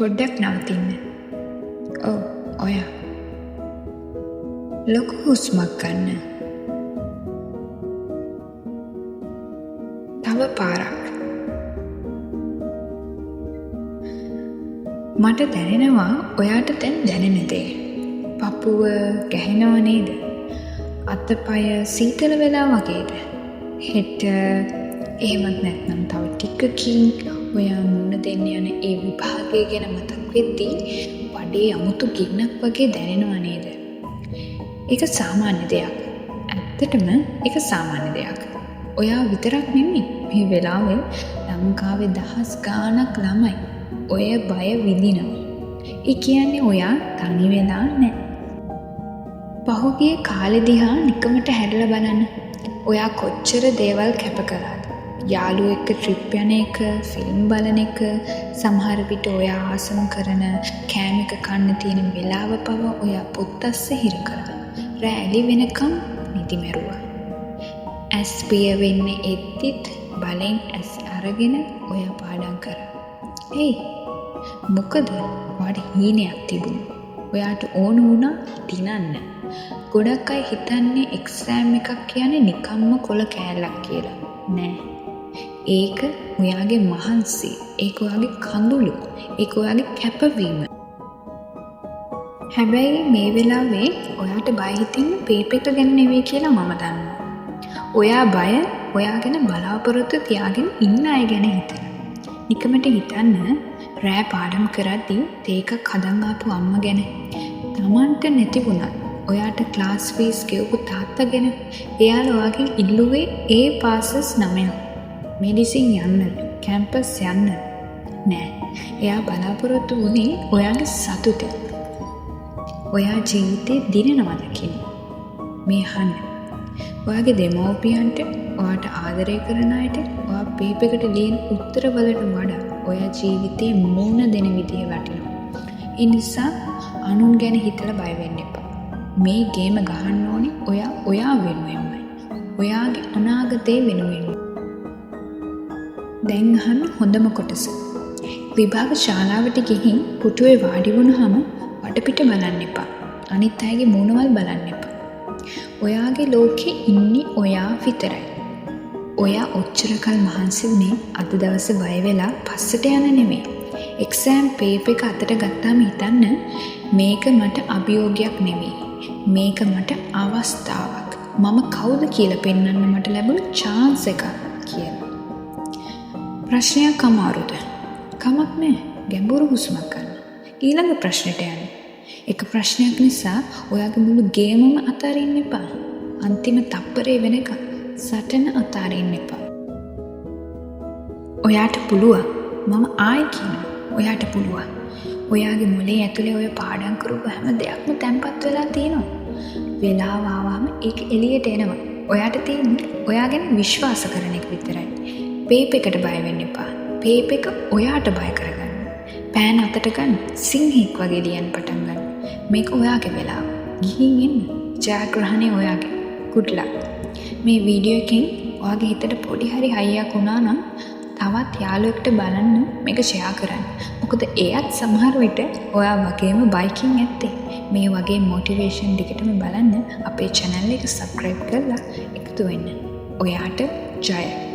පොඩ්ඩක් නවතින්න. ඔව් ඔයා. ලොකු හුස්මක් ගන්න. තව පාරක්. මට දැනෙනවා ඔයාට දැන් දැනෙන දේ. පපුව ගැහෙනව නේද? අතපය සීතල වෙලා වගේද? හෙට එහෙමත් නැත්නම් තව ටිකකින් ඔයා මුණ දෙන්න යන ඒ විභාගය ගැන මතක් වෙද්දී බඩේ අමුතු ගින්නක් වගේ දැනෙනව නේද? ඒක සාමාන්‍ය දෙයක්. ඇත්තටම ඒක සාමාන්‍ය දෙයක්. ඔයා විතරක් නෙමෙයි මේ වෙලාවේ ලංකාවේ දහස් ගාණක් ළමයි ඔය බය විඳිනවා. ඒ කියන්නේ ඔයා තනි වෙලා නැහැ. පහුගිය කාලේ දිහා නිකමට හැරිලා බලන්න. ඔයා කොච්චර දේවල් කැප කළාද? යාළුවෝ එක්ක ට්‍රිප් යන එක, ෆිල්ම් බලන එක, සමහර විට ඔයා ආසම කරන කෑම එක කන්න තියෙන වෙලාව පව ඔයා පොත් අස්සේ හිර කරා. රැලි වෙනකම් නිදි මැරුවා. ඇස් පිය වෙන්නේ එද්දිත් බලෙන් ඇස් අරගෙන ඔයා පාඩම් කරා. හේ මොකද වාට හීනයක් තිබුණා. ඔයාට ඕන වුණා දිනන්න. ගොඩක් අය හිතන්නේ එක්සෑම් එකක් කියන්නේ නිකම්ම කොළ කෑල්ලක් කියලා. නෑ. ඒක ඔයාගේ මහන්සිය. ඒක ඔයාගේ කඳුළු. ඒක ඔයාගේ කැපවීම. හැබැයි මේ වෙලාවේ ඔයාට බය හිතෙන්නේ පේපර් එක ගැන නෙවෙයි කියලා මම දන්නවා. ඔයා බය ඔයා ගැන බලාපොරොත්තු තියාගෙන ඉන්න අය ගැන හිතන. නිකමට හිතන්න රෑ පාඩම් කරද්දී තේකක් හදන් ආපු අම්මා ගැන. Tamanට නැති වුණත් ඔයාට ක්ලාස් ෆීස් ගෙවපු තාත්තා ගැන. එයාලා ඔයාගෙන් ඉල්ලුවේ ඒ පාසස් 9ක්. මෙඩිසින් යන්න, කැම්පස් යන්න. නෑ. එයා බලාපොරොත්තු වුණේ ඔයාගේ සතුට. ඔයා ජීවිතේ දිනනවා දකින්න. මේ අහන්න. ඔයාගේ දෙමව්පියන්ට, ඔයාට ආදරය කරන අයට, ඔයා පේපර් එකට ලියන උත්තර වලට වඩා ඔයා ජීවිතේ මුණ දෙන විදිය වටිනවා. ඒ නිසා අනුන් ගැන හිතලා බය වෙන්න එපා. මේ ගේම ගහන්න ඕනේ ඔයා වෙනුවෙන්මයි. ඔයාගේ අනාගතේ වෙනුවෙන්. දැන් අහන්න හොඳම කොටස. විභාග ශාලාවට ගිහින් පුටුවේ වාඩි වුණාම වටපිට බලන්න එපා. අනිත් අයගේ මූණවල් බලන්න එපා. ඔයාගේ ලෝකේ ඉන්නේ ඔයා විතරයි. ඔයා ඔච්චර කල් මහන්සි වුණේ අද දවසේ බය වෙලා පස්සට යන නෙමෙයි. එක්සෑම් පේපර් එක අතට ගත්තාම හිතන්න මේක මට අභියෝගයක් නෙමෙයි. මේක මට අවස්ථාවක්. මම කවුද කියලා පෙන්වන්න මට ලැබුණු chance එකක් කියලා. ප්‍රශ්නයක් අමාරුද? කමක් නෑ. ගැඹුරු හුස්මක් ගන්න. ඊළඟ ප්‍රශ්නෙට යන්න. එක ප්‍රශ්නයක් නිසා ඔයාගේ මුළු ගේමම අතාරින්න එපා. අන්තිම තප්පරේ වෙනකන් සටන අතාරින්න එපා. ඔයාට පුළුවන්. මම ආයෙ කියනවා. ඔයාට පුළුවන්. ඔයාගේ මොලේ ඇතුලේ ඔය පාඩම් කරපු හැම දෙයක්ම තැම්පත් වෙලා තියෙනවා. වෙලාව ආවම ඒක එළියට එනවා. ඔයාට තියෙන්නේ ඔයා ගැන විශ්වාස කරන එක විතරයි. පේපර් එකට බය වෙන්න එපා. පේපර් එක ඔයාට බය කරගන්න. පෑන් අතට ගන්න. සිංහෙක් වගේ ලියන්න පටන් ගන්න. මේක ඔයාගේ වෙලාව. ගිහින් එන්න. ජයග්‍රහණය ඔයාගේ. good luck. මේ වීඩියෝ එකෙන් ඔයාගේ හිතට පොඩි හරි හයියක් වුණා නම් තවත් යාළුවෙක්ට බලන්න මේක ෂෙයා කරන්න. මොකද එයත් සමහර විට ඔයා වගේම බයිකින් ඇත්තේ. මේ වගේ මොටිවේෂන් දිගටම බලන්න අපේ channel එක subscribe කරලා එකතු වෙන්න. ඔයාට ජය.